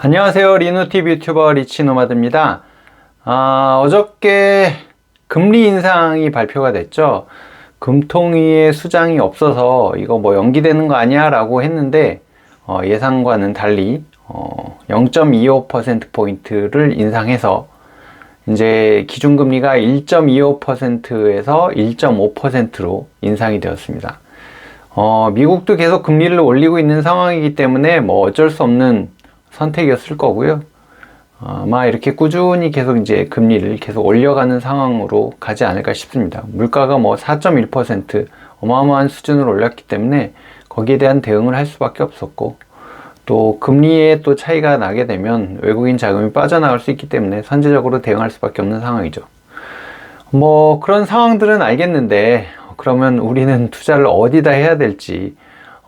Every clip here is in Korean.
안녕하세요. 리노티비 유튜버 리치노마드입니다. 어저께 금리 인상이 발표가 됐죠. 금통위에 수장이 없어서 이거 뭐 연기되는 거 아니야 라고 했는데 예상과는 달리 0.25%포인트를 인상해서 이제 기준금리가 1.25%에서 1.5%로 인상이 되었습니다. 미국도 계속 금리를 올리고 있는 상황이기 때문에 뭐 어쩔 수 없는 선택이었을 거고요. 아마 이렇게 꾸준히 계속 이제 금리를 계속 올려가는 상황으로 가지 않을까 싶습니다. 물가가 뭐 4.1% 어마어마한 수준으로 올랐기 때문에 거기에 대한 대응을 할 수밖에 없었고, 또 금리에 또 차이가 나게 되면 외국인 자금이 빠져나갈 수 있기 때문에 선제적으로 대응할 수밖에 없는 상황이죠. 뭐 그런 상황들은 알겠는데, 그러면 우리는 투자를 어디다 해야 될지,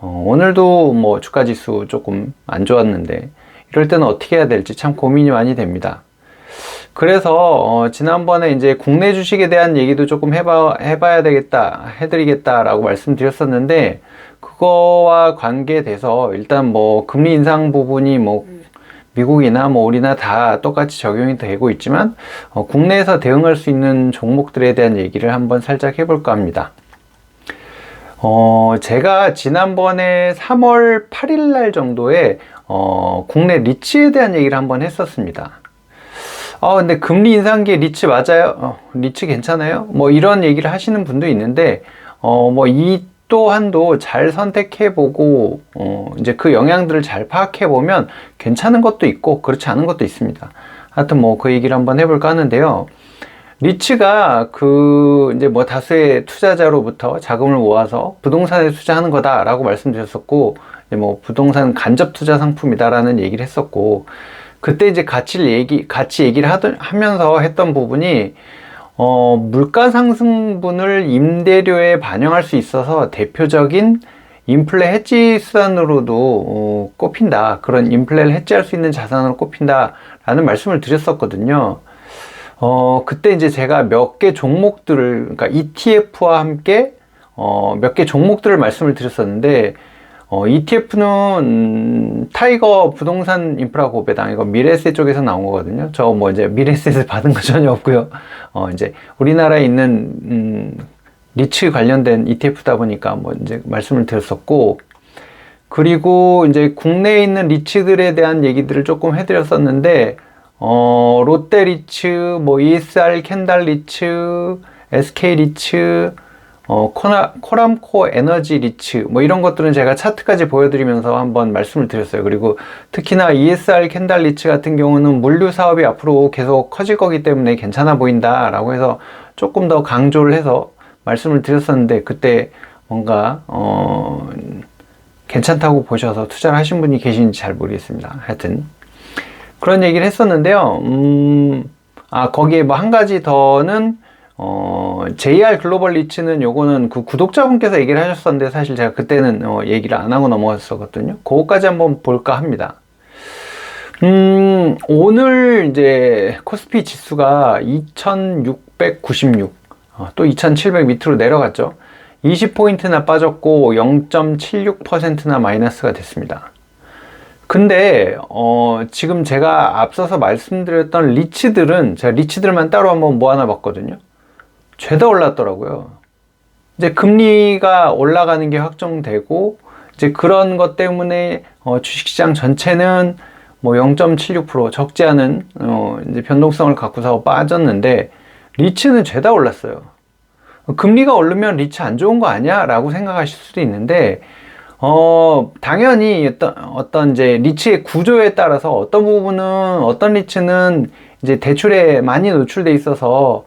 오늘도 뭐 주가지수 조금 안 좋았는데 이럴 때는 어떻게 해야 될지 참 고민이 많이 됩니다. 그래서 지난번에 이제 국내 주식에 대한 얘기도 조금 해봐야 되겠다, 해드리겠다라고 말씀드렸었는데, 그거와 관계돼서 일단 뭐 금리 인상 부분이 뭐 미국이나 뭐 우리나 다 똑같이 적용이 되고 있지만, 국내에서 대응할 수 있는 종목들에 대한 얘기를 한번 살짝 해볼까 합니다. 제가 지난번에 3월 8일 날 정도에 국내 리츠에 대한 얘기를 한번 했었습니다. 근데 금리 인상기에 리츠 맞아요? 리츠 괜찮아요? 뭐 이런 얘기를 하시는 분도 있는데, 뭐 이 또한도 잘 선택해보고, 이제 그 영향들을 잘 파악해보면 괜찮은 것도 있고, 그렇지 않은 것도 있습니다. 하여튼 뭐 그 얘기를 한번 해볼까 하는데요. 리츠가 이제 뭐 다수의 투자자로부터 자금을 모아서 부동산에 투자하는 거다라고 말씀드렸었고, 뭐 부동산 간접 투자 상품이다라는 얘기를 했었고, 그때 이제 같이 얘기를 하면서 했던 부분이, 물가 상승분을 임대료에 반영할 수 있어서 대표적인 인플레 해지 수단으로도 꼽힌다. 그런 인플레를 해지할 수 있는 자산으로 꼽힌다라는 말씀을 드렸었거든요. 그때 이제 제가 몇 개 종목들을, 그러니까 ETF와 함께 몇 개 종목들을 말씀을 드렸었는데, ETF는 타이거 부동산 인프라 고배당, 이거 미래에셋 쪽에서 나온 거거든요. 저 뭐 이제 미래에셋을 받은 거 전혀 없고요. 이제 우리나라에 있는 리츠 관련된 ETF다 보니까 뭐 이제 말씀을 드렸었고, 그리고 이제 국내에 있는 리츠들에 대한 얘기들을 조금 해드렸었는데, 롯데리츠, 뭐 ESR 캔달리츠, SK리츠, 코람코 에너지 리츠, 뭐 이런 것들은 제가 차트까지 보여드리면서 한번 말씀을 드렸어요. 그리고 특히나 ESR 캔달리츠 같은 경우는 물류 사업이 앞으로 계속 커질 거기 때문에 괜찮아 보인다 라고 해서 조금 더 강조를 해서 말씀을 드렸었는데, 그때 뭔가 괜찮다고 보셔서 투자를 하신 분이 계신지 잘 모르겠습니다. 하여튼 그런 얘기를 했었는데요. 거기에 뭐 한 가지 더는, JR 글로벌 리츠는 요거는 그 구독자분께서 얘기를 하셨었는데, 사실 제가 그때는 얘기를 안 하고 넘어갔었거든요. 그거까지 한번 볼까 합니다. 오늘 이제 코스피 지수가 2696, 또 2700 밑으로 내려갔죠. 20포인트나 빠졌고 0.76%나 마이너스가 됐습니다. 근데 지금 제가 앞서서 말씀드렸던 리츠들은, 제가 리츠들만 따로 한번 모아놔 봤거든요. 죄다 올랐더라고요. 이제 금리가 올라가는 게 확정되고, 이제 그런 것 때문에 주식시장 전체는 뭐 0.76% 적지 않은 이제 변동성을 갖고서 빠졌는데, 리츠는 죄다 올랐어요. 금리가 오르면 리츠 안 좋은 거 아니야? 라고 생각하실 수도 있는데, 당연히 어떤 이제 리츠의 구조에 따라서 어떤 리츠는 이제 대출에 많이 노출돼 있어서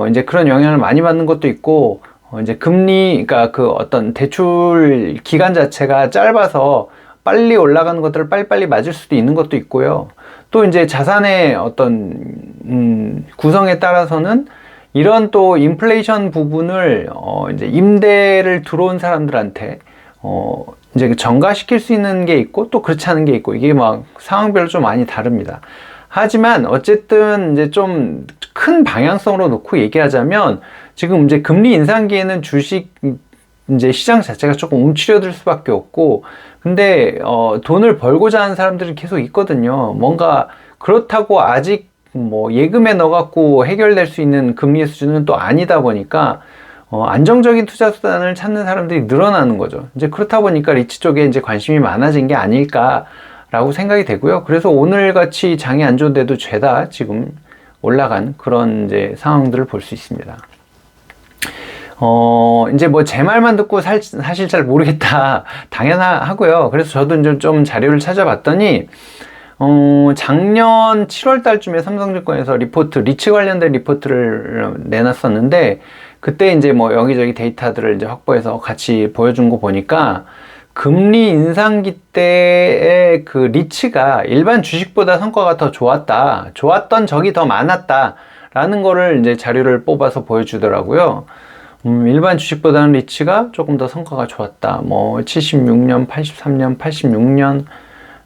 이제 그런 영향을 많이 받는 것도 있고, 이제 그러니까 그 어떤 대출 기간 자체가 짧아서 빨리 올라가는 것들을 빨리빨리 맞을 수도 있는 것도 있고요. 또 이제 자산의 어떤 구성에 따라서는 이런 또 인플레이션 부분을 이제 임대를 들어온 사람들한테 이제 전가시킬 수 있는 게 있고, 또 그렇지 않은 게 있고, 이게 막 상황별로 좀 많이 다릅니다. 하지만 어쨌든 이제 좀 큰 방향성으로 놓고 얘기하자면, 지금 이제 금리 인상기에는 주식 이제 시장 자체가 조금 움츠려들 수밖에 없고, 근데 돈을 벌고자 하는 사람들은 계속 있거든요. 뭔가 그렇다고 아직 뭐 예금에 넣어갖고 해결될 수 있는 금리의 수준은 또 아니다 보니까 안정적인 투자 수단을 찾는 사람들이 늘어나는 거죠. 이제 그렇다 보니까 리츠 쪽에 이제 관심이 많아진 게 아닐까라고 생각이 되고요. 그래서 오늘 같이 장이 안 좋은데도 죄다 지금 올라간 그런 이제 상황들을 볼 수 있습니다. 이제 뭐 제 말만 듣고 사실 잘 모르겠다. 당연하고요. 그래서 저도 이제 좀 자료를 찾아봤더니, 작년 7월 달쯤에 삼성증권에서 리츠 관련된 리포트를 내놨었는데, 그때 이제 뭐 여기저기 데이터들을 이제 확보해서 같이 보여준 거 보니까, 금리 인상기 때의 그 리츠가 일반 주식보다 성과가 더 좋았던 적이 더 많았다. 라는 거를 이제 자료를 뽑아서 보여주더라고요. 일반 주식보다는 리츠가 조금 더 성과가 좋았다. 뭐 76년, 83년, 86년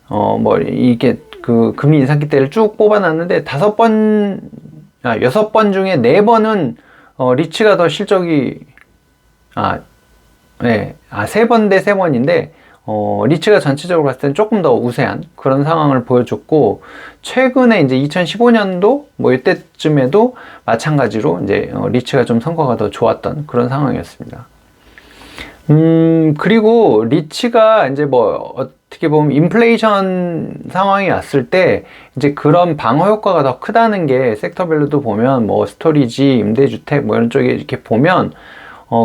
뭐 이게 그 금리 인상기 때를 쭉 뽑아놨는데 6번 중에 4번은 리츠가 더 실적이 3번 대 3번인데 리츠가 전체적으로 봤을 때는 조금 더 우세한 그런 상황을 보여줬고, 최근에 이제 2015년도 뭐 이때쯤에도 마찬가지로 이제 리츠가 좀 성과가 더 좋았던 그런 상황이었습니다. 그리고 리츠가 이제 뭐 어떻게 보면 인플레이션 상황이 왔을 때 이제 그런 방어 효과가 더 크다는 게 섹터별로도 보면 뭐 스토리지, 임대주택 뭐 이런 쪽에 이렇게 보면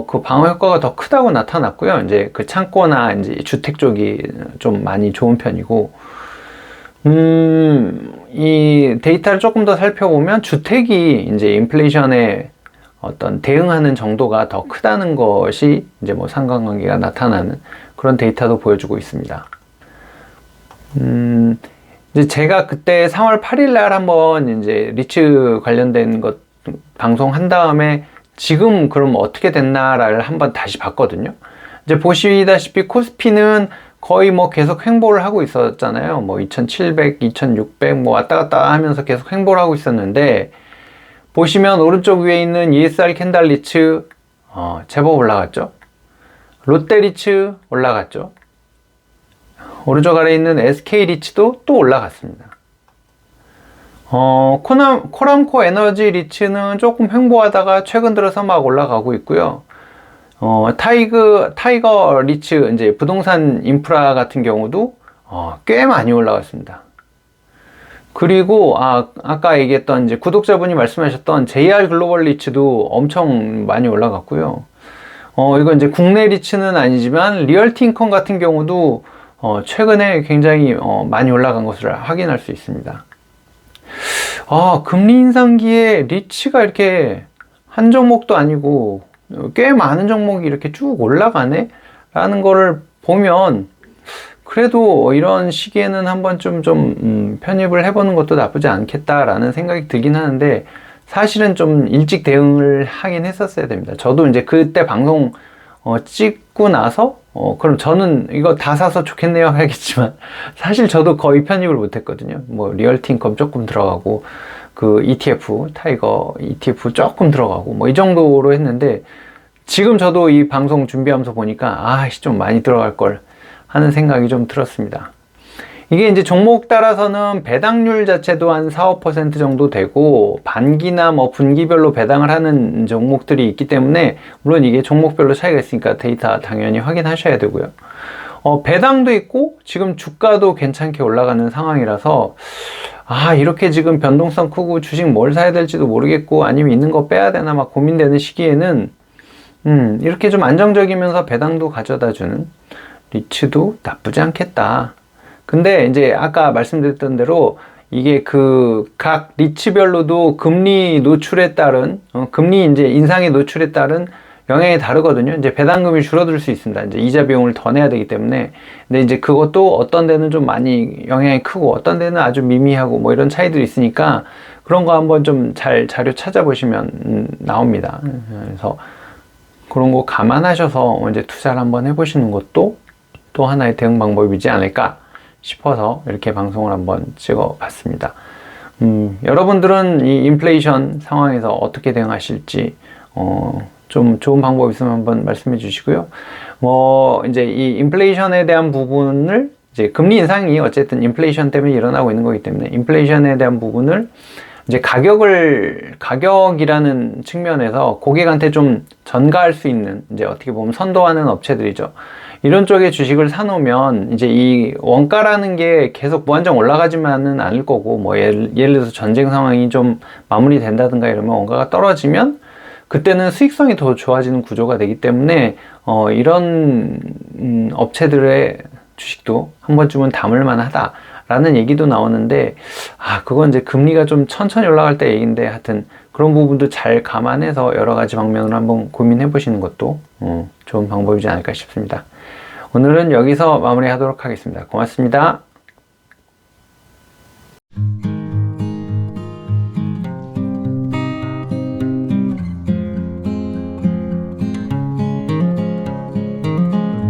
그 방어 효과가 더 크다고 나타났고요. 이제 그 창고나 이제 주택 쪽이 좀 많이 좋은 편이고, 이 데이터를 조금 더 살펴보면 주택이 이제 인플레이션에 어떤 대응하는 정도가 더 크다는 것이 이제 뭐 상관관계가 나타나는 그런 데이터도 보여주고 있습니다. 이제 제가 그때 3월 8일 날 한번 이제 리츠 관련된 것 방송한 다음에 지금 그럼 어떻게 됐나를 한번 다시 봤거든요. 이제 보시다시피 코스피는 거의 뭐 계속 횡보를 하고 있었잖아요. 뭐 2700, 2600 뭐 왔다 갔다 하면서 계속 횡보를 하고 있었는데, 보시면 오른쪽 위에 있는 ESR 캔달 리츠 제법 올라갔죠. 롯데 리츠 올라갔죠. 오른쪽 아래에 있는 SK 리츠도 또 올라갔습니다. 코람코 에너지 리츠는 조금 횡보하다가 최근 들어서 막 올라가고 있고요. 타이거 리츠, 이제 부동산 인프라 같은 경우도 꽤 많이 올라갔습니다. 그리고 아까 얘기했던 이제 구독자분이 말씀하셨던 JR 글로벌 리츠도 엄청 많이 올라갔고요. 이건 이제 국내 리츠는 아니지만 리얼티 인컴 같은 경우도 최근에 굉장히 많이 올라간 것을 확인할 수 있습니다. 금리 인상기에 리츠가 이렇게 한 종목도 아니고 꽤 많은 종목이 이렇게 쭉 올라가네? 라는 거를 보면 그래도 이런 시기에는 한번 좀 편입을 해보는 것도 나쁘지 않겠다라는 생각이 들긴 하는데, 사실은 좀 일찍 대응을 하긴 했었어야 됩니다. 저도 이제 그때 방송 찍고 나서 그럼 저는 이거 다 사서 좋겠네요 하겠지만, 사실 저도 거의 편입을 못했거든요. 뭐 리얼티 인컴 조금 들어가고 그 ETF 타이거 ETF 조금 들어가고 뭐 이 정도로 했는데, 지금 저도 이 방송 준비하면서 보니까 좀 많이 들어갈 걸 하는 생각이 좀 들었습니다. 이게 이제 종목 따라서는 배당률 자체도 한 4, 5% 정도 되고, 반기나 뭐 분기별로 배당을 하는 종목들이 있기 때문에, 물론 이게 종목별로 차이가 있으니까 데이터 당연히 확인하셔야 되고요. 배당도 있고 지금 주가도 괜찮게 올라가는 상황이라서 이렇게 지금 변동성 크고 주식 뭘 사야 될지도 모르겠고 아니면 있는 거 빼야 되나 막 고민되는 시기에는 이렇게 좀 안정적이면서 배당도 가져다 주는 리츠도 나쁘지 않겠다. 근데 이제 아까 말씀드렸던 대로 이게 그 각 리츠별로도 금리 노출에 따른 금리 이제 인상의 노출에 따른 영향이 다르거든요. 이제 배당금이 줄어들 수 있습니다. 이제 이자 비용을 더 내야 되기 때문에. 근데 이제 그것도 어떤 데는 좀 많이 영향이 크고 어떤 데는 아주 미미하고 뭐 이런 차이들이 있으니까 그런 거 한번 좀 잘 자료 찾아보시면 나옵니다. 그래서 그런 거 감안하셔서 이제 투자를 한번 해보시는 것도 또 하나의 대응 방법이지 않을까 싶어서 이렇게 방송을 한번 찍어 봤습니다. 여러분들은 이 인플레이션 상황에서 어떻게 대응하실지 좀 좋은 방법 있으면 한번 말씀해 주시고요. 이제 이 인플레이션에 대한 부분을 이제 금리 인상이 어쨌든 인플레이션 때문에 일어나고 있는 거기 때문에 인플레이션에 대한 부분을 이제 가격이라는 측면에서 고객한테 좀 전가할 수 있는, 이제 어떻게 보면 선도하는 업체들이죠. 이런 쪽에 주식을 사놓으면 이제 이 원가라는 게 계속 무한정 올라가지만은 않을 거고, 예를 들어서 전쟁 상황이 좀 마무리된다든가 이러면 원가가 떨어지면 그때는 수익성이 더 좋아지는 구조가 되기 때문에 이런 업체들의 주식도 한 번쯤은 담을 만하다라는 얘기도 나오는데, 그건 이제 금리가 좀 천천히 올라갈 때 얘기인데, 하여튼 그런 부분도 잘 감안해서 여러 가지 방면으로 한번 고민해 보시는 것도 좋은 방법이지 않을까 싶습니다. 오늘은 여기서 마무리하도록 하겠습니다. 고맙습니다.